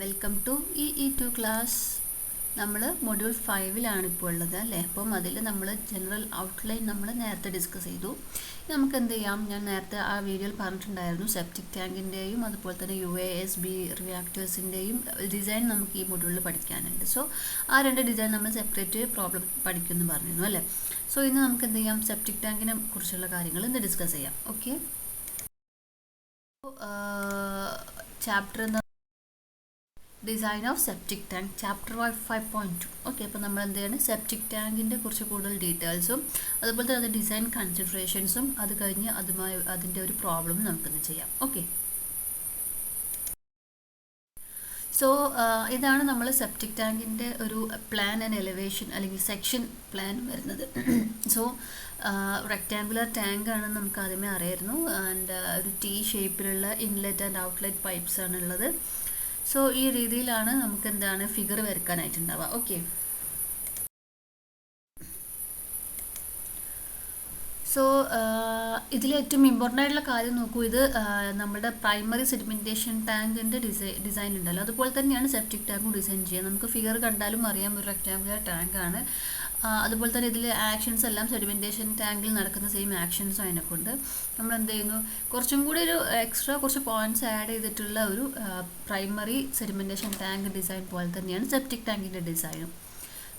Welcome to EE2 class. നമ്മൾ module 5-ലാണ് ഇപ്പോൾ ഉള്ളത് അല്ലേ. അപ്പം അതിൽ നമ്മൾ ജനറൽ ഔട്ട്ലൈൻ നമ്മൾ നേരത്തെ ഡിസ്കസ് ചെയ്തു. നമുക്ക് എന്ത് ചെയ്യാം, ഞാൻ നേരത്തെ ആ വീഡിയോയിൽ പറഞ്ഞിട്ടുണ്ടായിരുന്നു സെപ്റ്റിക് ടാങ്കിൻ്റെയും അതുപോലെ തന്നെ UASB റിയാക്ടേഴ്സിൻ്റെയും ഡിസൈൻ നമുക്ക് ഈ മൊഡ്യൂളിൽ പഠിക്കാനുണ്ട്. സോ ആ രണ്ട് ഡിസൈൻ നമ്മൾ സെപ്പറേറ്റ് പ്രോബ്ലം പഠിക്കുമെന്ന് പറഞ്ഞിരുന്നു അല്ലേ. സോ ഇന്ന് നമുക്ക് എന്ത് ചെയ്യാം, സെപ്റ്റിക് ടാങ്കിനെ കുറിച്ചുള്ള കാര്യങ്ങൾ ഇന്ന് ഡിസ്കസ് ചെയ്യാം. Okay, chapter design of septic tank chapter 5.2. Okay, അപ്പോൾ നമ്മൾ എന്താണ് സെപ്റ്റിക് ടാങ്കിൻ്റെ കുറച്ച് കൂടുതൽ ഡീറ്റെയിൽസും അതുപോലെ തന്നെ അത് ഡിസൈൻ കൺസിഡറേഷൻസും അത് കഴിഞ്ഞ് അതിൻ്റെ ഒരു പ്രോബ്ലം നമുക്കിന്ന് ചെയ്യാം. ഓക്കെ, സോ ഇതാണ് നമ്മൾ സെപ്റ്റിക് ടാങ്കിൻ്റെ ഒരു പ്ലാൻ ആൻഡ് എലിവേഷൻ അല്ലെങ്കിൽ സെക്ഷൻ പ്ലാൻ വരുന്നത്. സോ റെക്റ്റാങ്കുലർ ടാങ്ക് ആണെന്ന് നമുക്ക് ആദ്യമേ അറിയായിരുന്നു. ആൻഡ് ഒരു T ഷേപ്പിലുള്ള ഇൻലെറ്റ് ആൻഡ് ഔട്ട്ലെറ്റ് പൈപ്പ്സ് ആണുള്ളത്. സോ ഈ രീതിയിലാണ് നമുക്ക് എന്താണ് ഫിഗർ വരയ്ക്കാനായിട്ടുണ്ടാവുക. ഓക്കെ, സോ ഇതിൽ ഏറ്റവും ഇമ്പോർട്ടൻ്റ് ആയിട്ടുള്ള കാര്യം നോക്കൂ, ഇത് നമ്മുടെ പ്രൈമറി സെഡിമെൻറ്റേഷൻ ടാങ്കിൻ്റെ ഡിസൈൻ ഉണ്ടല്ലോ, അതുപോലെ തന്നെയാണ് സെപ്റ്റിക് ടാങ്കും ഡിസൈൻ ചെയ്യുക. നമുക്ക് ഫിഗർ കണ്ടാലും അറിയാം ഒരു റെക്റ്റാങ്കുലർ ടാങ്കാണ്. അതുപോലെ തന്നെ ഇതിൽ ആക്ഷൻസ് എല്ലാം സെഡിമെൻറ്റേഷൻ ടാങ്കിൽ നടക്കുന്ന സെയിം ആക്ഷൻസും അതിനെക്കൊണ്ട് നമ്മൾ എന്ത് ചെയ്യുന്നു, കുറച്ചും കൂടി ഒരു എക്സ്ട്രാ കുറച്ച് പോയിന്റ്സ് ആഡ് ചെയ്തിട്ടുള്ള ഒരു പ്രൈമറി സെഡിമെൻറ്റേഷൻ ടാങ്ക് ഡിസൈൻ പോലെ തന്നെയാണ് സെപ്റ്റിക് ടാങ്കിൻ്റെ ഡിസൈനും.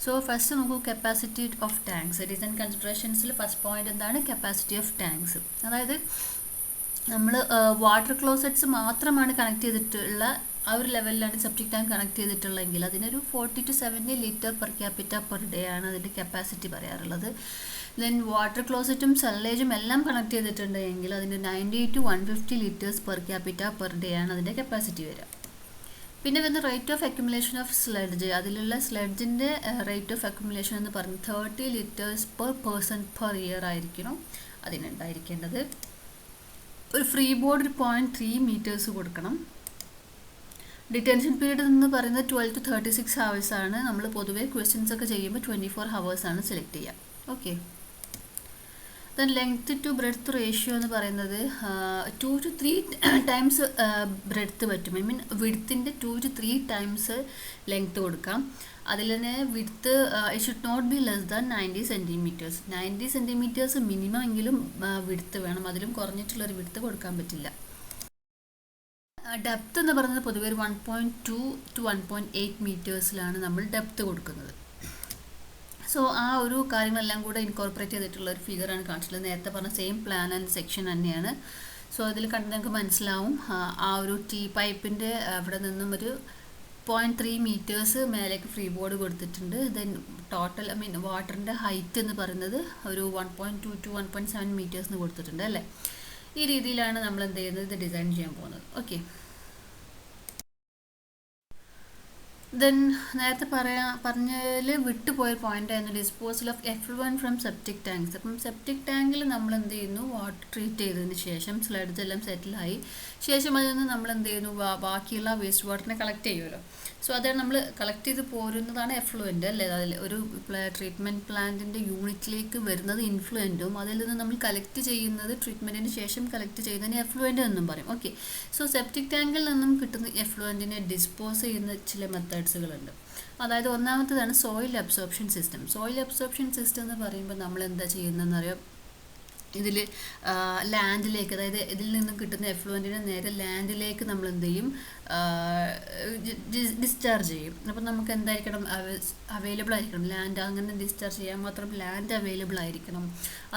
സോ ഫസ്റ്റ് നോക്കൂ, കപ്പാസിറ്റി ഓഫ് ടാങ്ക്സ്. ഡിസൈൻ കൺസിഡറേഷൻസിൽ ഫസ്റ്റ് പോയിന്റ് എന്താണ്, കപ്പാസിറ്റി ഓഫ് ടാങ്ക്സ്. അതായത് നമ്മൾ വാട്ടർ ക്ലോസറ്റ്സ് മാത്രമാണ് കണക്ട് ചെയ്തിട്ടുള്ള ആ ഒരു ലെവലിലാണ് സെപ്റ്റിക് ടാങ്ക് കണക്ട് ചെയ്തിട്ടുള്ളതെങ്കിൽ അതിനൊരു 40 to 70 litre per capita per day ആണ് അതിൻ്റെ കപ്പാസിറ്റി പറയാറുള്ളത്. ദെൻ വാട്ടർ ക്ലോസറ്റും സെല്ലേജും എല്ലാം കണക്ട് ചെയ്തിട്ടുണ്ടെങ്കിൽ അതിന് 90 to 150 litres per capita per day ആണ് അതിൻ്റെ കപ്പാസിറ്റി വരിക. പിന്നെ വന്ന് rate of accumulation of sledge, അതിലുള്ള സ്ലെഡ്ജിൻ്റെ റേറ്റ് ഓഫ് അക്യുമുലേഷൻ എന്ന് പറഞ്ഞ് 30 litres per person per year ആയിരിക്കണം അതിനുണ്ടായിരിക്കേണ്ടത്. ഒരു ഫ്രീ ബോർഡ് 0.3 മീറ്റേഴ്സ് കൊടുക്കണം. ഡിറ്റൻഷൻ പീരീഡ് എന്ന് പറയുന്നത് 12 to 36 hours ആണ്. നമ്മൾ പൊതുവേ ക്വസ്റ്റ്യൻസ് ഒക്കെ ചെയ്യുമ്പോൾ 24 hours ആണ് സെലക്ട് ചെയ്യുക. Okay, then length to breadth ratio എന്ന് പറയുന്നത് 2 to 3 times ബ്രെഡ്ത്ത് പറ്റും. ഐ മീൻ വിഡ്ത്തിൻ്റെ 2 to 3 times ലെങ്ത്ത് കൊടുക്കാം. അതിൽ തന്നെ width it should not be less than 90 centimeters. 90 centimeters minimum എങ്കിലും വിഡ്ത്ത് വേണം, അതിലും കുറഞ്ഞിട്ടുള്ളൊരു വിഡ്ത്ത് കൊടുക്കാൻ പറ്റില്ല. ഡെപ്ത് എന്ന് പറയുന്നത് പൊതുവെ ഒരു 1.2 to 1.8 മീറ്റേഴ്സിലാണ് നമ്മൾ ഡെപ്ത് കൊടുക്കുന്നത്. സോ ആ ഒരു കാര്യങ്ങളെല്ലാം കൂടെ ഇൻകോർപ്പറേറ്റ് ചെയ്തിട്ടുള്ള ഒരു ഫിഗറാണ് കാണിച്ചിട്ടുള്ളത്. നേരത്തെ പറഞ്ഞ സെയിം പ്ലാൻ ആൻഡ് സെക്ഷൻ തന്നെയാണ്. സോ ഇതിൽ കണ്ട് നിങ്ങൾക്ക് മനസ്സിലാവും ആ ഒരു T പൈപ്പിൻ്റെ അവിടെ നിന്നും ഒരു 0.3 മീറ്റേഴ്സ് മേലേക്ക് ഫ്രീ ബോർഡ് കൊടുത്തിട്ടുണ്ട്. ദെൻ ടോട്ടൽ ഐ മീൻ വാട്ടറിൻ്റെ ഹൈറ്റ് എന്ന് പറയുന്നത് ഒരു 1.2 to 1.7 മീറ്റേഴ്സിന് കൊടുത്തിട്ടുണ്ട് അല്ലേ. ഈ രീതിയിലാണ് നമ്മൾ എന്ത് ചെയ്യുന്നത്, ഇത് ഡിസൈൻ ചെയ്യാൻ പോകുന്നത്. ഓക്കെ, ദെൻ നേരത്തെ പറഞ്ഞതിൽ വിട്ടുപോയ പോയിന്റ് ആയിരുന്നു disposal of effluent from septic tanks. അപ്പം സെപ്റ്റിക് ടാങ്കിൽ നമ്മൾ എന്ത് ചെയ്യുന്നു, വാട്ടർ ട്രീറ്റ് ചെയ്തതിന് ശേഷം സ്ലഡ്ജ് എല്ലാം സെറ്റിലായി ശേഷം അതിൽ നിന്ന് നമ്മൾ എന്ത് ചെയ്യുന്നു, ബാക്കിയുള്ള വേസ്റ്റ് വാട്ടറിനെ കളക്ട് ചെയ്യുമല്ലോ. സോ അതാണ് നമ്മൾ കളക്ട് ചെയ്ത് പോരുന്നതാണ് എഫ്ലുവൻറ്റ് അല്ലേ. അതിൽ ഒരു ട്രീറ്റ്മെൻറ്റ് പ്ലാന്റിൻ്റെ യൂണിറ്റിലേക്ക് വരുന്നത് ഇൻഫ്ലുവൻറ്റും അതിൽ നിന്ന് നമ്മൾ കളക്ട് ചെയ്യുന്നത് ട്രീറ്റ്മെൻറ്റിന് ശേഷം കളക്ട് ചെയ്യുന്നതിന് എഫ്ലുവൻറ്റ് എന്നും പറയും. ഓക്കെ, സോ സെപ്റ്റിക് ടാങ്കിൽ നിന്നും കിട്ടുന്ന എഫ്ലുവൻറ്റിനെ ഡിസ്പോസ് ചെയ്യുന്ന ചില മെത്തേഡ്സുകളുണ്ട്. അതായത് ഒന്നാമത്തേതാണ് soil absorption system. Soil absorption system എന്ന് പറയുമ്പോൾ നമ്മൾ എന്താ ചെയ്യുന്നതെന്ന് അറിയാം, ഇതിൽ ലാൻഡിലേക്ക്, അതായത് ഇതിൽ നിന്നും കിട്ടുന്ന എഫ്ലുവൻറ്റിനെ നേരെ ലാൻഡിലേക്ക് നമ്മൾ എന്ത് ചെയ്യും, ഡിസ്ചാർജ് ചെയ്യും. അപ്പം നമുക്ക് എന്തായിരിക്കണം, അവൈലബിൾ ആയിരിക്കണം ലാൻഡ്. അങ്ങനെ ഡിസ്ചാർജ് ചെയ്യാൻ മാത്രം ലാൻഡ് അവൈലബിൾ ആയിരിക്കണം.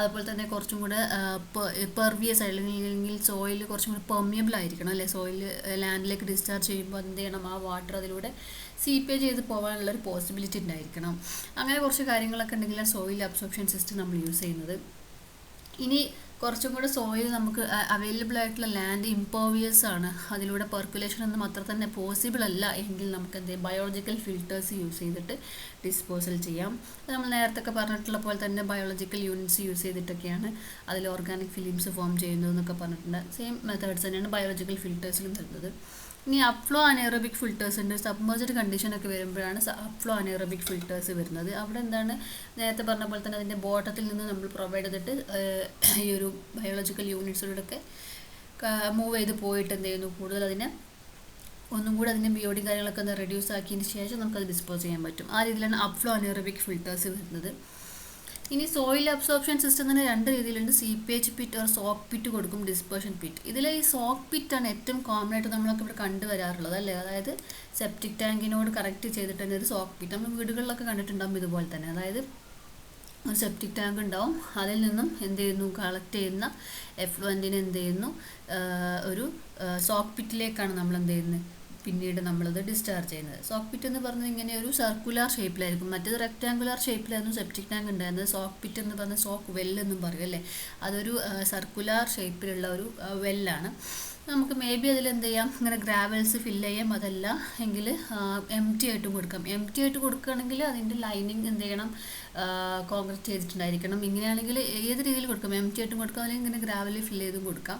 അതുപോലെ തന്നെ കുറച്ചും കൂടെ പെർവിയസ് അല്ലെങ്കിൽ സോയിൽ കുറച്ചും കൂടെ പെർമിയബിൾ ആയിരിക്കണം അല്ലേ. സോയിൽ ലാൻഡിലേക്ക് ഡിസ്ചാർജ് ചെയ്യുമ്പോൾ എന്ത് ചെയ്യണം, ആ വാട്ടർ അതിലൂടെ സീപ്പേജ് ചെയ്ത് പോകാനുള്ളൊരു പോസിബിലിറ്റി ഉണ്ടായിരിക്കണം. അങ്ങനെ കുറച്ച് കാര്യങ്ങളൊക്കെ ഉണ്ടെങ്കിൽ സോയിൽ അബ്സോർപ്ഷൻ സിസ്റ്റം നമ്മൾ യൂസ് ചെയ്യുന്നത്. ഇനി കുറച്ചും കൂടെ സോയിൽ നമുക്ക് അവൈലബിൾ ആയിട്ടുള്ള ലാൻഡ് ഇംപേർവിയസ് ആണ്, അതിലൂടെ പെർക്കുലേഷൻ ഒന്നും അത്ര തന്നെ പോസിബിൾ അല്ല എങ്കിൽ നമുക്ക് എന്ത് ബയോളജിക്കൽ ഫിൽറ്റേഴ്സ് യൂസ് ചെയ്തിട്ട് ഡിസ്പോസൽ ചെയ്യാം. നമ്മൾ നേരത്തെ പറഞ്ഞിട്ടുള്ള പോലെ തന്നെ ബയോളജിക്കൽ യൂണിറ്റ്സ് യൂസ് ചെയ്തിട്ടൊക്കെയാണ് അതിൽ ഓർഗാനിക് ഫിലിംസ് ഫോം ചെയ്യുന്നത് എന്നൊക്കെ പറഞ്ഞിട്ടുണ്ട്. സെയിം മെത്തേഡ്സ് തന്നെയാണ് ബയോളജിക്കൽ ഫിൽറ്റേഴ്സിലും തരുന്നത്. ഇനി അപ്ഫ്ലോ അനേറോബിക് ഫിൽറ്റേഴ്സ് ഉണ്ട്. സബ്മേർജ്ഡ് കണ്ടീഷനൊക്കെ വരുമ്പോഴാണ് അപ്ഫ്ലോ അനേറോബിക് ഫിൽറ്റേഴ്സ് വരുന്നത്. അവിടെ എന്താണ്, നേരത്തെ പറഞ്ഞ പോലെ തന്നെ അതിൻ്റെ ബോട്ടത്തിൽ നിന്ന് നമ്മൾ പ്രൊവൈഡ് ചെയ്തിട്ട് ഈ ഒരു ബയോളജിക്കൽ യൂണിറ്റ്സിലൂടെയൊക്കെ മൂവ് ചെയ്ത് പോയിട്ട് എന്ത് ചെയ്യുന്നു, കൂടുതൽ അതിനെ ഒന്നും കൂടി അതിൻ്റെ ബിയോഡി കാര്യങ്ങളൊക്കെ ഒന്ന് റെഡ്യൂസ് ആക്കിയതിന് ശേഷം നമുക്കത് ഡിസ്പോസ് ചെയ്യാൻ പറ്റും. ആ രീതിയിലാണ് അപ്ഫ്ലോ അനേറോബിക് ഫിൽറ്റേഴ്സ് വരുന്നത്. ഇനി സോയിൽ അബ്സോർപ്ഷൻ സിസ്റ്റം തന്നെ രണ്ട് രീതിയിലുണ്ട്. Seepage pit or soak pit കൊടുക്കും, ഡിസ്പേർഷൻ പിറ്റ്. ഇതിൽ ഈ സോക്ക് പിറ്റാണ് ഏറ്റവും കോമൺ ആയിട്ട് നമ്മളൊക്കെ ഇവിടെ കണ്ടുവരാറുള്ളത് അല്ലേ. അതായത് സെപ്റ്റിക് ടാങ്കിനോട് കറക്റ്റ് ചെയ്തിട്ട് തന്നെ ഒരു സോക്ക് പിറ്റ് നമ്മൾ വീടുകളിലൊക്കെ കണ്ടിട്ടുണ്ടാകും ഇതുപോലെ തന്നെ. അതായത് ഒരു സെപ്റ്റിക് ടാങ്ക് ഉണ്ടാവും, അതിൽ നിന്നും എന്ത് ചെയ്യുന്നു, കളക്ട് ചെയ്യുന്ന എഫ്ലുവൻറ്റിനെ എന്ത് ചെയ്യുന്നു, ഒരു സോക്ക് പിറ്റിലേക്കാണ് നമ്മൾ എന്ത് ചെയ്യുന്നത്, പിന്നീട് നമ്മളത് ഡിസ്ചാർജ് ചെയ്യുന്നത്. സോക്ക് പിറ്റ് എന്ന് പറഞ്ഞാൽ ഇങ്ങനെ ഒരു സർക്കുലർ ഷേപ്പിലായിരിക്കും. മറ്റേത് റെക്ടാങ്കുലർ ഷേപ്പിലായിരുന്നു സെപ്റ്റിക് ടാങ്ക് ഉണ്ടായിരുന്നത്. സോക്ക് പിറ്റ് എന്ന് പറഞ്ഞാൽ സോക്ക് വെല്ലെന്നും പറയും അല്ലേ. അതൊരു സർക്കുലർ ഷേപ്പിലുള്ള ഒരു വെല്ലാണ്. നമുക്ക് മേ ബി അതിൽ എന്ത് ചെയ്യാം, ഇങ്ങനെ ഗ്രാവൽസ് ഫില്ല് ചെയ്യാം. അതല്ല എങ്കിൽ എം ടി ആയിട്ടും കൊടുക്കാം. എം ടി ആയിട്ട് കൊടുക്കുകയാണെങ്കിൽ അതിൻ്റെ ലൈനിങ് എന്ത് ചെയ്യണം, കോൺക്രീറ്റ് ചെയ്തിട്ടുണ്ടായിരിക്കണം. ഇങ്ങനെയാണെങ്കിൽ ഏത് രീതിയിൽ കൊടുക്കാം, എം ടി ആയിട്ടും കൊടുക്കാം, അല്ലെങ്കിൽ ഇങ്ങനെ ഗ്രാവലിൽ ഫില്ല് ചെയ്തും കൊടുക്കാം.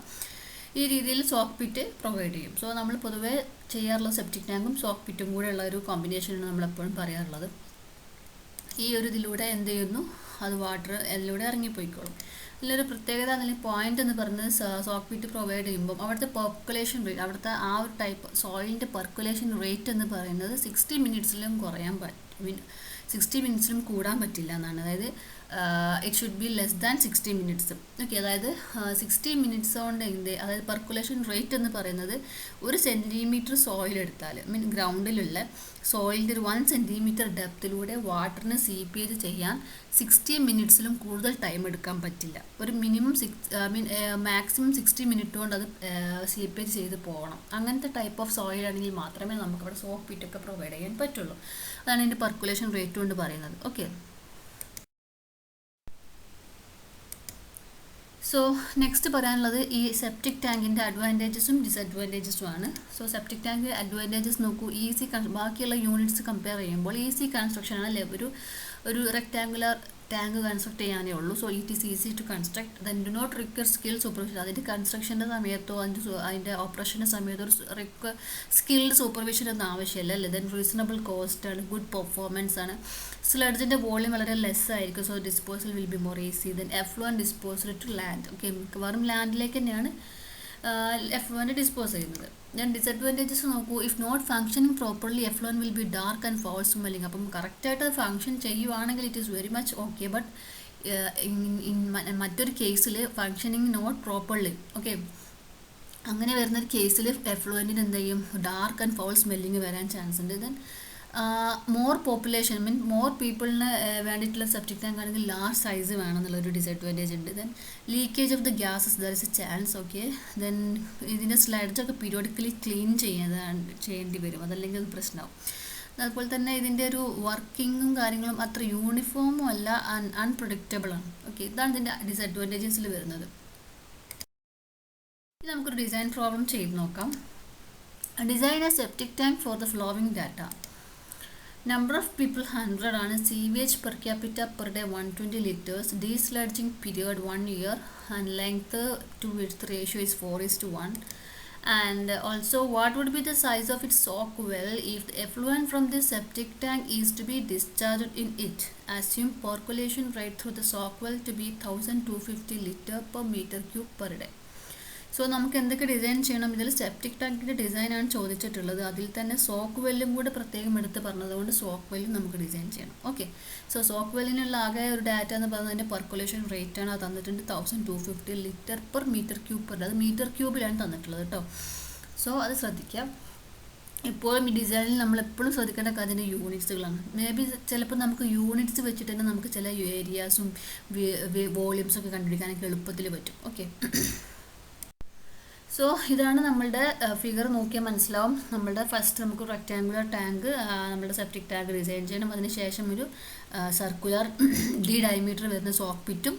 ഈ രീതിയിൽ സോക്ക് പിറ്റ് പ്രൊവൈഡ് ചെയ്യും. സോ നമ്മൾ പൊതുവേ ചെയ്യാറുള്ള സെപ്റ്റിക് ടാങ്കും സോക്ക് പിറ്റും കൂടെ ഉള്ള ഒരു കോമ്പിനേഷനാണ് നമ്മളെപ്പോഴും പറയാറുള്ളത്. ഈ ഒരു ഇതിലൂടെ എന്ത് ചെയ്യുന്നു, അത് വാട്ടർ അതിലൂടെ ഇറങ്ങിപ്പോയിക്കോളും. ഇതിലൊരു പ്രത്യേകത അല്ലെങ്കിൽ പോയിന്റ് എന്ന് പറയുന്നത് സോക്ക് പിറ്റ് പ്രൊവൈഡ് ചെയ്യുമ്പം അവിടുത്തെ പെർക്കുലേഷൻ റേറ്റ്, അവിടുത്തെ ആ ഒരു ടൈപ്പ് സോയിലിൻ്റെ പെർക്കുലേഷൻ റേറ്റ് എന്ന് പറയുന്നത് 60 മിനിറ്റ്സിലും കുറയാൻ 60 മിനിറ്റ്സിലും കൂടാൻ പറ്റില്ല എന്നാണ്. അതായത് it should be less than 60 minutes. Okay, അതായത് 60 മിനിറ്റ്സ് കൊണ്ട് അതായത് പെർക്കുലേഷൻ റേറ്റ് എന്ന് പറയുന്നത് 1 സെൻറ്റിമീറ്റർ സോയിൽ എടുത്താൽ ഗ്രൗണ്ടിലുള്ള സോയിലിൻ്റെ ഒരു 1 സെൻറ്റിമീറ്റർ ഡെപ്തിലൂടെ വാട്ടറിന് സീപ്പേജ് ചെയ്യാൻ 60 മിനിറ്റ്സിലും കൂടുതൽ ടൈം എടുക്കാൻ പറ്റില്ല. ഒരു മിനിമം മാക്സിമം 60 മിനിറ്റ് കൊണ്ട് അത് സീപ്പേജ് ചെയ്ത് പോകണം. അങ്ങനത്തെ ടൈപ്പ് ഓഫ് സോയിൽ ആണെങ്കിൽ മാത്രമേ നമുക്കവിടെ സോക്ക് പിറ്റൊക്കെ പ്രൊവൈഡ് ചെയ്യാൻ പറ്റുള്ളൂ. അതാണ് ഇതിൻ്റെ പെർക്കുലേഷൻ റേറ്റ് കൊണ്ട് പറയുന്നത്. ഓക്കെ, സോ നെക്സ്റ്റ് പറയാനുള്ളത് ഈ സെപ്റ്റിക് ടാങ്കിൻ്റെ അഡ്വാൻറ്റേജസും ഡിസഡ്വാൻറ്റേജസും ആണ്. സോ സെപ്റ്റിക് ടാങ്ക് അഡ്വാൻറ്റേജസ് നോക്കൂ. ബാക്കിയുള്ള യൂണിറ്റ്സ് കമ്പയർ ചെയ്യുമ്പോൾ ഈസി കൺസ്ട്രക്ഷൻ ആണ്. ഒരു റെക്ടാങ്കുലർ ടാങ്ക് കൺസ്ട്രക്ട് ചെയ്യാനേ ഉള്ളൂ. So it is easy to construct. Then do not require skill supervision. അതിൻ്റെ കൺസ്ട്രക്ഷൻ്റെ സമയത്തോ അതിൻ്റെ ഓപ്പറേഷൻ്റെ സമയത്തോ ഒരു സ്കിൽഡ് സൂപ്പർവിഷൻ ഒന്നും ആവശ്യമില്ല. ദെൻ റീസണബിൾ കോസ്റ്റ് ആണ്, ഗുഡ് പെർഫോമൻസ് ആണ്. സ്ലഡ്ജിൻ്റെ വോളിയം വളരെ ലെസ് ആയിരിക്കും. So disposal will be more easy. Then effluent disposal to land. Okay, മിക്കവാറും ലാൻഡിലേക്ക് തന്നെയാണ് എഫ്ലുവൻറ്റ് ഡിസ്പോസ് ചെയ്യുന്നത്. ഞാൻ ഡിസഡ്വാൻറ്റേജസ് നോക്കൂ. If not functioning properly effluent will be dark and foul smelling. അപ്പം കറക്റ്റായിട്ട് അത് ഫങ്ഷൻ ചെയ്യുവാണെങ്കിൽ it is very much okay. But മറ്റൊരു കേസിൽ ഫങ്ഷനിങ് നോട്ട് പ്രോപ്പർലി, ഓക്കെ, അങ്ങനെ വരുന്നൊരു കേസിൽ എഫ്ലുവൻറ്റിന് എന്ത് ചെയ്യും, ഡാർക്ക് ആൻഡ് ഫൗൾ സ്മെല്ലിങ് വരാൻ ചാൻസ് ഉണ്ട്. ദെൻ മോർ പോപ്പുലേഷൻ മോർ പീപ്പിളിന് വേണ്ടിയിട്ടുള്ള സെപ്റ്റിക് ടാങ്ക് ആണെങ്കിൽ ലാർജ് സൈസ് വേണം എന്നുള്ളൊരു ഡിസഡ്വാൻറ്റേജ് ഉണ്ട്. Then leakage of the gases there is A chance. Okay, then ഇതിൻ്റെ സ്ലഡ്ജൊക്കെ പീരിയോഡിക്കലി ക്ലീൻ ചെയ്യേണ്ടി വരും, അതല്ലെങ്കിൽ അത് പ്രശ്നമാവും. അതുപോലെ തന്നെ ഇതിൻ്റെ ഒരു വർക്കിങ്ങും കാര്യങ്ങളും അത്ര യൂണിഫോമും അല്ല, അൺപ്രഡിക്റ്റബിൾ ആണ്. ഓക്കെ, ഇതാണ് ഇതിൻ്റെ ഡിസഡ്വാൻറ്റേജസിൽ വരുന്നത്. ഇനി നമുക്കൊരു ഡിസൈൻ പ്രോബ്ലം ചെയ്ത് നോക്കാം. Design A septic tank for the following data. Number of people 100 ആണ്. Sewage per capita per day 120 liters. Desludging period 1 year. And length to width ratio is 4:1. And also, what would be the size of its soak well if the effluent from the septic tank is to be discharged in it? Assume percolation rate through the soak well to be 1250 liter per meter cube per day. So നമുക്ക് എന്തൊക്കെ design ചെയ്യണം? ഇതിൽ septic ടാങ്കിൻ്റെ ഡിസൈനാണ് ചോദിച്ചിട്ടുള്ളത്. അതിൽ തന്നെ soak വെല്ലും കൂടെ പ്രത്യേകം എടുത്ത് പറഞ്ഞതുകൊണ്ട് സോക്ക് വെല്ലും നമുക്ക് ഡിസൈൻ ചെയ്യണം. ഓക്കെ, സോ സോക്ക് വെല്ലിനുള്ള ആകെ ഒരു ഡാറ്റ എന്ന് പറയുന്നതിൻ്റെ പെർക്കുലേഷൻ റേറ്റ് ആണ്. അത് തന്നിട്ടുണ്ട് 1250 litre per metre cube per day. അത് മീറ്റർ ക്യൂബിലാണ് തന്നിട്ടുള്ളത് കേട്ടോ. സോ അത് ശ്രദ്ധിക്കാം. എപ്പോഴും ഈ ഡിസൈനിൽ നമ്മളെപ്പോഴും ശ്രദ്ധിക്കേണ്ട അതിൻ്റെ യൂണിറ്റ്സുകളാണ്. മേ ബി ചിലപ്പോൾ നമുക്ക് യൂണിറ്റ്സ് വെച്ചിട്ട് തന്നെ നമുക്ക് ചില ഏരിയാസും വോളിയൂംസും ഒക്കെ കണ്ടുപിടിക്കാനൊക്കെ എളുപ്പത്തിൽ പറ്റും. ഓക്കെ, സോ ഇതാണ് നമ്മളുടെ ഫിഗർ നോക്കിയാൽ മനസ്സിലാവും. നമ്മളുടെ ഫസ്റ്റ് നമുക്ക് റെക്റ്റാങ്കുലർ ടാങ്ക് നമ്മുടെ സെപ്റ്റിക് ടാങ്ക് ഡിസൈൻ ചെയ്യണം. അതിനുശേഷം ഒരു സർക്കുലർ ഡയമീറ്റർ വരുന്ന സോക്ക് പിറ്റും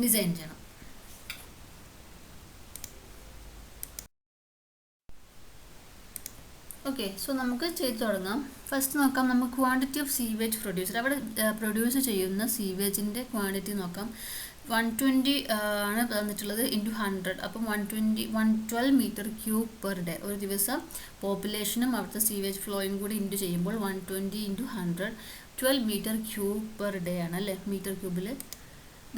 ഡിസൈൻ ചെയ്യണം. ഓക്കെ, സോ നമുക്ക് ചെയ്ത് തുടങ്ങാം. ഫസ്റ്റ് നോക്കാം, നമുക്ക് ക്വാണ്ടിറ്റി ഓഫ് സീവേജ് പ്രൊഡ്യൂസർ. അവിടെ പ്രൊഡ്യൂസ് ചെയ്യുന്ന സീവേജിൻ്റെ ക്വാണ്ടിറ്റി നോക്കാം. 120 ആണ് തന്നിട്ടുള്ളത് ഇൻറ്റു 100. അപ്പം 112 മീറ്റർ ക്യൂബ് പെർ ഡേ. ഒരു ദിവസം പോപ്പുലേഷനും അവിടുത്തെ സീവേജ് ഫ്ലോയും കൂടി ഇൻറ്റു ചെയ്യുമ്പോൾ 120 × 100 12 മീറ്റർ ക്യൂബ് പെർ ഡേ ആണ് അല്ലേ, മീറ്റർ ക്യൂബിൽ.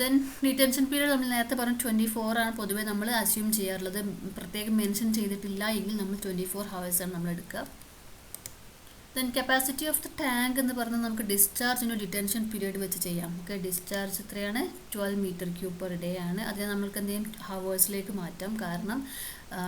ദെൻ റിറ്റൻഷൻ പീരീഡ് നമ്മൾ നേരത്തെ പറഞ്ഞു 24 ആണ് പൊതുവേ നമ്മൾ അസ്യൂം ചെയ്യാറുള്ളത്. പ്രത്യേകം മെൻഷൻ ചെയ്തിട്ടില്ല എങ്കിൽ നമ്മൾ 24 ഹവേഴ്സാണ് നമ്മൾ എടുക്കുക. Then capacity of the tank എന്ന് പറഞ്ഞാൽ നമുക്ക് ഡിസ്ചാർജിൻ്റെ ഡിറ്റൻഷൻ പീരീഡ് വെച്ച് ചെയ്യാം. ഓക്കെ, ഡിസ്ചാർജ് എത്രയാണ്? 12 മീറ്റർ ക്യൂബ് പെർ ഡേ ആണ്. അതിനെ നമ്മൾക്ക് എന്ത് ചെയ്യും? ഹവേഴ്സിലേക്ക് മാറ്റാം. കാരണം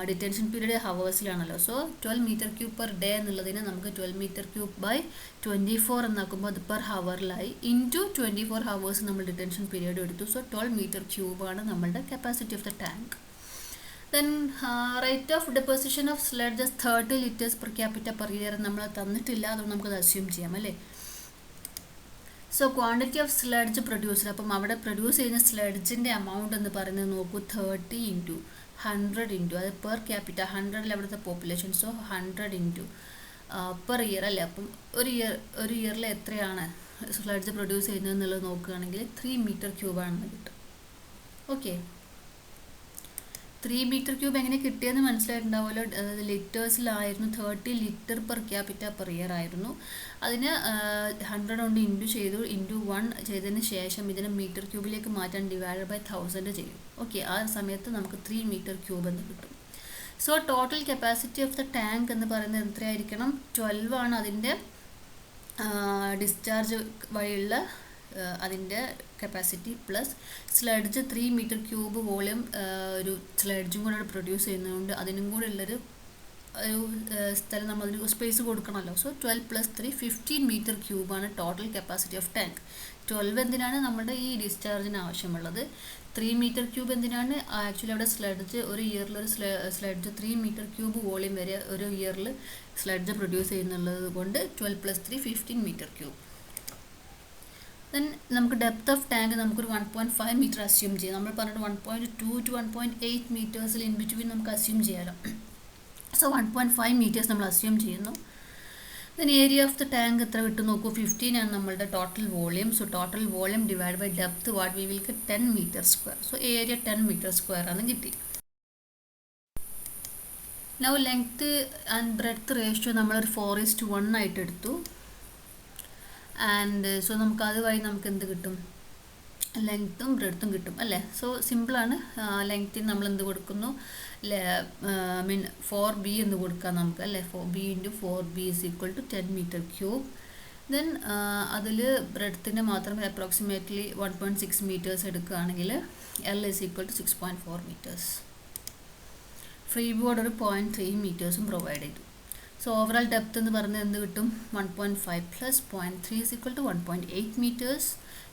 ഡിറ്റൻഷൻ പീരീഡ് ഹവേഴ്സിലാണല്ലോ. So 12 metre cube per day എന്നുള്ളതിനെ നമുക്ക് 12 മീറ്റർ ക്യൂബ് ബൈ 24 എന്നാക്കുമ്പോൾ അത് പെർ ഹവറിലായി. ഇൻറ്റു 24 ഹവേഴ്സ് നമ്മൾ ഡിറ്റൻഷൻ പീരീഡ് എടുത്തു. സോ 12 മീറ്റർ ക്യൂബാണ് നമ്മളുടെ capacity of the tank. Then rate of deposition of sludges 30 litres per capita per year നമ്മൾ തന്നിട്ടില്ല, അതുകൊണ്ട് നമുക്കത് അസ്യൂം ചെയ്യാം അല്ലേ. So quantity of sludge producer, അപ്പം അവിടെ പ്രൊഡ്യൂസ് ചെയ്യുന്ന സ്ലഡ്ജിൻ്റെ എമൗണ്ട് എന്ന് പറയുന്നത് നോക്കൂ, 30 ഇൻറ്റു 100 ഇൻറ്റു അത് പെർ ക്യാപിറ്റ 100 അവിടുത്തെ population. So 100 into per year അല്ലേ. അപ്പം ഒരു ഇയറിൽ എത്രയാണ് സ്ലഡ്ജ് പ്രൊഡ്യൂസ് ചെയ്യുന്നത് എന്നുള്ളത് നോക്കുകയാണെങ്കിൽ 3 മീറ്റർ ക്യൂബാണെന്ന് കിട്ടും. ഓക്കെ, 3 മീറ്റർ ക്യൂബ് എങ്ങനെ കിട്ടിയെന്ന് മനസ്സിലായിട്ടുണ്ടാവുമല്ലോ. അതായത് ലിറ്റേഴ്സിലായിരുന്നു, 30 litre per capita per year ആയിരുന്നു. അതിന് 100 കൊണ്ട് ഇൻറ്റു ചെയ്തു, ഇൻറ്റു 1 ചെയ്തതിന് ശേഷം ഇതിനെ മീറ്റർ ക്യൂബിലേക്ക് മാറ്റാൻ ഡിവൈഡ് ബൈ 1000 ചെയ്യും. ഓക്കെ, ആ സമയത്ത് നമുക്ക് 3 മീറ്റർ ക്യൂബ് എന്ന് കിട്ടും. So total capacity of the tank എന്ന് പറയുന്നത് എത്രയായിരിക്കണം? 12 ആണ് അതിൻ്റെ ഡിസ്ചാർജ് വഴിയുള്ള അതിൻ്റെ capacity plus sludge 3 metre cube volume ഒരു സ്ലഡ്ജും കൂടെ പ്രൊഡ്യൂസ് ചെയ്യുന്നതുകൊണ്ട് അതിനും കൂടെ ഉള്ളൊരു സ്ഥലം നമ്മൾ അതിന് സ്പേസ് കൊടുക്കണമല്ലോ. സോ 12 + 3 15 മീറ്റർ ക്യൂബാണ് ടോട്ടൽ കപ്പാസിറ്റി ഓഫ് ടാങ്ക്. 12 എന്തിനാണ്? നമ്മുടെ ഈ ഡിസ്ചാർജിന് ആവശ്യമുള്ളത്. 3 മീറ്റർ ക്യൂബ് എന്തിനാണ്? ആക്ച്വലി അവിടെ സ്ലഡ്ജ് ഒരു ഇയറിൽ സ്ലഡ്ജ് 3 മീറ്റർ ക്യൂബ് വോളിയം വരെ ഒരു ഇയറിൽ സ്ലഡ്ജ് പ്രൊഡ്യൂസ് ചെയ്യുന്നുള്ളത് കൊണ്ട് 12 + 3 15 മീറ്റർ ക്യൂബ്. ദെൻ നമുക്ക് ഡെപ്ത് ഓഫ് ടാങ്ക് നമുക്കൊരു 1.5 മീറ്റർ അസ്യൂം ചെയ്യാം. നമ്മൾ പറഞ്ഞിട്ട് 1.2 to 1.8 മീറ്റേഴ്സിൽ ഇൻ ബിറ്റ്വീൻ നമുക്ക് അസ്യൂം ചെയ്യാമല്ലോ. സോ 1.5 മീറ്റേഴ്സ് നമ്മൾ അസ്യൂം ചെയ്യുന്നു. Then area of the tank എത്ര കിട്ടും നോക്കൂ, 15 ആണ് നമ്മളുടെ total volume. So total volume divide by depth what we will get 10 metre square. So area 10 metre square ആണ് കിട്ടി. Now length and breadth ratio നമ്മളൊരു 4:1 ആയിട്ട് എടുത്തു. ആൻഡ് സോ നമുക്ക് അതുവഴി നമുക്ക് എന്ത് കിട്ടും? ലെങ്ത്തും ബ്രെഡ്ത്തും കിട്ടും അല്ലേ. സോ സിമ്പിളാണ്. ലെങ്ത്തിന് നമ്മൾ എന്ത് കൊടുക്കുന്നു? മീൻ 4b എന്ന് കൊടുക്കാം നമുക്ക് അല്ലേ. b × 4b = 10 metre cube. Then അതിൽ ബ്രെഡ്ത്തിൻ്റെ മാത്രം അപ്രോക്സിമേറ്റ്ലി 1.6 മീറ്റേഴ്സ് എടുക്കുകയാണെങ്കിൽ l = 6.4 മീറ്റേഴ്സ്. ഫ്രീ ബോർഡ് ഒരു 0.3 മീറ്റേഴ്സും പ്രൊവൈഡ് ചെയ്തു. സോ ഓവറോൾ ഡെപ്ത് എന്ന് പറഞ്ഞാൽ എന്ത് കിട്ടും? 1.5 + 0.3 = 1.8 മീറ്റേഴ്സ്.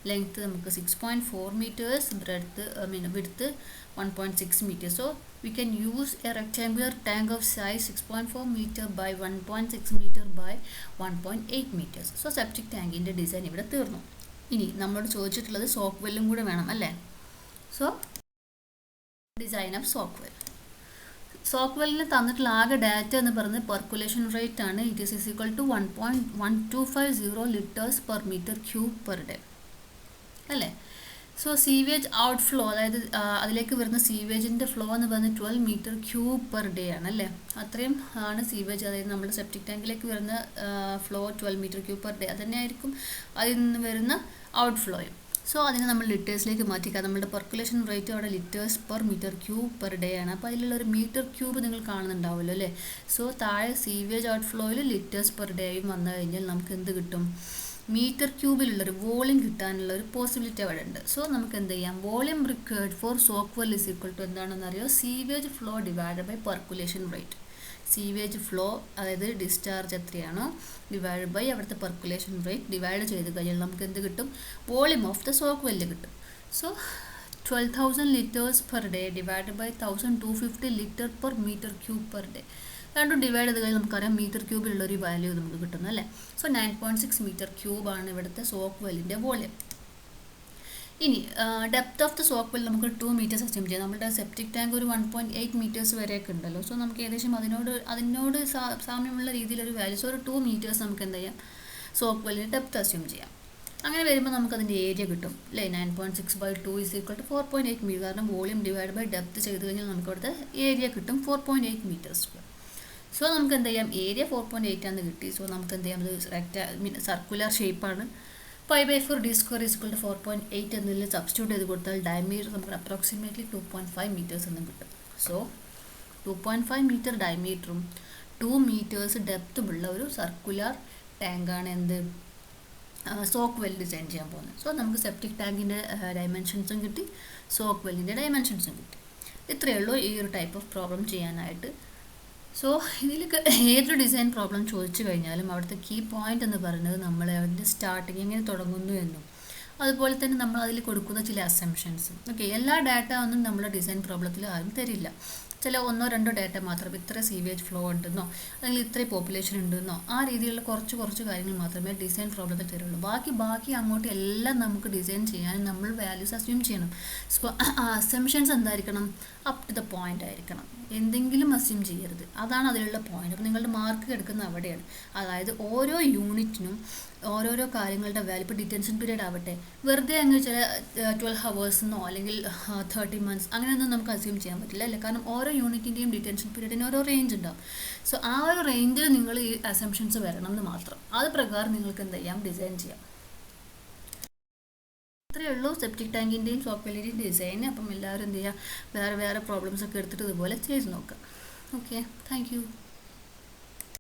ലെങ്ത്ത് നമുക്ക് 6.4 metres. Breadth width 1.6 metres. So we can use a rectangular tank of size 6.4 metre by 1.6 metre by 1.8 metres. So septic ടാങ്കിൻ്റെ design ഇവിടെ തീർന്നു. ഇനി നമ്മളോട് ചോദിച്ചിട്ടുള്ളത് സോക്ക് വെല്ലും കൂടെ വേണം അല്ലേ. So design of soak well. Soak വെല്ലിന് തന്നിട്ടുള്ള ആകെ ഡാറ്റ എന്ന് പറയുന്നത് പെർക്കുലേഷൻ റേറ്റ് ആണ്. It is = 1.1250 litres per metre cube per day അല്ലേ. സോ സീവേജ് ഔട്ട് ഫ്ലോ, അതായത് അതിലേക്ക് വരുന്ന സീവേജിൻ്റെ ഫ്ലോ എന്ന് പറയുന്നത് 12 മീറ്റർ ക്യൂബ് പെർ ഡേ ആണ് അല്ലേ. അത്രയും ആണ് സീവേജ്, അതായത് നമ്മുടെ സെപ്റ്റിക് ടാങ്കിലേക്ക് വരുന്ന flow 12 metre cube per day. അത് തന്നെയായിരിക്കും അതിൽ നിന്ന് വരുന്ന ഔട്ട് ഫ്ലോയും. സോ അതിനെ നമ്മൾ ലിറ്റേഴ്സിലേക്ക് മാറ്റിക്കാം. നമ്മുടെ പെർക്കുലേഷൻ റേറ്റ് അവിടെ litres per metre cube per day ആണ്. അപ്പോൾ അതിലുള്ള ഒരു മീറ്റർ ക്യൂബ് നിങ്ങൾ കാണുന്നുണ്ടാവുമല്ലോ അല്ലേ. സോ താഴെ സീവേജ് ഔട്ട് ഫ്ലോയിൽ ലിറ്റേഴ്സ് പെർ ഡേയും വന്നു കഴിഞ്ഞാൽ നമുക്ക് എന്ത് കിട്ടും? മീറ്റർ ക്യൂബിലുള്ളൊരു വോളിയം കിട്ടാനുള്ള ഒരു പോസിബിലിറ്റി അവിടെ ഉണ്ട്. സോ നമുക്ക് എന്ത് ചെയ്യാം? Volume required for soak well = എന്താണെന്ന് അറിയോ? Sewage flow divide by percolation rate. Sewage flow അതായത് ഡിസ്ചാർജ് എത്രയാണോ ഡിവൈഡ് ബൈ അവിടുത്തെ പെർക്കുലേഷൻ റേറ്റ് ഡിവൈഡ് ചെയ്ത് കഴിഞ്ഞാൽ നമുക്ക് എന്ത് കിട്ടും? Volume of the soak well കിട്ടും. So 12,000 litres per day divide by 1,250 litre per metre cube per day. രണ്ടും ഡിവൈഡ് ചെയ്ത് കഴിഞ്ഞാൽ നമുക്കറിയാം മീറ്റർ ക്യൂബിലുള്ളൊരു വാല്യൂ നമുക്ക് കിട്ടുന്നു അല്ലേ. സോ 9.6 മീറ്റർ ക്യൂബാണ് ഇവിടുത്തെ സോക്ക് വെല്ലിൻ്റെ വോളിയം. ഇനി depth of the soak well നമുക്ക് 2 മീറ്റേഴ്സ് അസ്യൂം ചെയ്യാം. നമ്മുടെ സെപ്റ്റിക് ടാങ്ക് ഒരു 1.8 മീറ്റേഴ്സ് വരെയൊക്കെ ഉണ്ടല്ലോ. സോ നമുക്ക് ഏകദേശം അതിനോട് സാമ്യമുള്ള രീതിയിലൊരു വാല്യൂ. സോ ഒരു 2 മീറ്റേഴ്സ് നമുക്ക് എന്ത് ചെയ്യാം? സോക്ക് വെല്ലിന് ഡെപ്ത് അസ്യൂം ചെയ്യാം. അങ്ങനെ വരുമ്പോൾ നമുക്ക് അതിൻ്റെ ഏരിയ കിട്ടും അല്ലേ. 9.6 / 2 = 4.8 മീറ്റർ. കാരണം വോളിയം ഡിവൈഡ് ബൈ ഡെപ്ത് ചെയ്ത് കഴിഞ്ഞാൽ നമുക്ക് അവിടുത്തെ ഏരിയ കിട്ടും 4.8 മീറ്റർ സ്ക്വയർ. സോ നമുക്ക് എന്ത് ചെയ്യാം? ഏരിയ 4.8 ആണെന്ന് കിട്ടി. സോ നമുക്ക് എന്ത് ചെയ്യാം? അത് സർക്കുലർ ഷേപ്പാണ്. 5/4 d square is equal to 4.8 എന്നതിൽ സബ്സ്റ്റിറ്റ്യൂട്ട് ചെയ്ത് കൊടുത്താൽ ഡയമീറ്റർ നമുക്ക് അപ്രോക്സിമേറ്റ്ലി 2.5 മീറ്റേഴ്സ് എന്നും കിട്ടും. സോ 2.5 മീറ്റർ ഡയമീറ്ററും 2 മീറ്റേഴ്സ് ഡെപ്തുമുള്ള ഒരു സർക്കുലർ ടാങ്കാണ് എന്ത് സോക്ക് വെൽ ഡിസൈൻ ചെയ്യാൻ പോകുന്നത്. സോ നമുക്ക് സെപ്റ്റിക് ടാങ്കിൻ്റെ ഡയമെൻഷൻസും കിട്ടി, സോക്ക് വെല്ലിൻ്റെ ഡയമെൻഷൻസും കിട്ടി. ഇത്രയേ ഉള്ളൂ ഈ ഒരു ടൈപ്പ് ഓഫ് പ്രോബ്ലം ചെയ്യാനായിട്ട്. സോ ഇതിൽ ഏതൊരു ഡിസൈൻ പ്രോബ്ലം ചോദിച്ചു കഴിഞ്ഞാലും അവിടുത്തെ കീ പോയിന്റ് എന്ന് പറയുന്നത് നമ്മൾ അതിൻ്റെ സ്റ്റാർട്ടിങ് എങ്ങനെ തുടങ്ങുന്നു എന്നും അതുപോലെ തന്നെ നമ്മൾ അതിൽ കൊടുക്കുന്ന ചില അസംഷൻസും. ഓക്കെ, എല്ലാ ഡാറ്റ ഒന്നും നമ്മൾ ഡിസൈൻ പ്രോബ്ലത്തിൽ ആരും തരില്ല. ചില 1-2 ഡാറ്റ മാത്രം, ഇത്ര സീവേജ് ഫ്ലോ ഉണ്ടെന്നോ അല്ലെങ്കിൽ ഇത്ര പോപ്പുലേഷൻ ഉണ്ടെന്നോ ആ രീതിയിലുള്ള കുറച്ച് കാര്യങ്ങൾ മാത്രമേ ഡിസൈൻ പ്രോബ്ലത്തിൽ തരുള്ളൂ. ബാക്കി അങ്ങോട്ട് എല്ലാം നമുക്ക് ഡിസൈൻ ചെയ്യാൻ നമ്മൾ വാല്യൂസ് അസ്യൂം ചെയ്യണം. സോ അസംഷൻസ് എന്തായിരിക്കണം? അപ് ടു ദ പോയിന്റ് ആയിരിക്കണം. എന്തെങ്കിലും അസ്യൂം ചെയ്യരുത്, അതാണ് അതിലുള്ള പോയിന്റ്. അപ്പോൾ നിങ്ങളുടെ മാർക്ക് എടുക്കുന്ന അവിടെയാണ്. അതായത് ഓരോ യൂണിറ്റിനും ഓരോരോ കാര്യങ്ങളുടെ വാല്യൂ, ഇപ്പോൾ ഡിറ്റൻഷൻ പീരീഡ് ആവട്ടെ, വെറുതെ അങ്ങ് ചില 12 ഹവേഴ്സെന്നോ അല്ലെങ്കിൽ 30 months അങ്ങനെയൊന്നും നമുക്ക് അസ്യൂം ചെയ്യാൻ പറ്റില്ല അല്ലേ? കാരണം ഓരോ യൂണിറ്റിൻ്റെയും ഡിറ്റൻഷൻ പീരീഡിന് ഓരോ റേഞ്ച് ഉണ്ടാവും. സോ ആ ഒരു റേഞ്ചിൽ നിങ്ങൾ ഈ അസംഷൻസ് വരണം എന്ന് മാത്രം. അത് പ്രകാരം നിങ്ങൾക്ക് എന്ത് ചെയ്യാം? ഡിസൈൻ ചെയ്യാം. ഇത്രയേ ഉള്ളൂ സെപ്റ്റിക് ടാങ്കിൻ്റെയും സോക്ക് വെല്ലിൻ്റെയും ഡിസൈൻ. അപ്പം എല്ലാവരും എന്ത് ചെയ്യുക, വേറെ പ്രോബ്ലംസ് ഒക്കെ എടുത്തിട്ട് ഇതുപോലെ ചെയ്ത് നോക്കുക. Okay, thank you.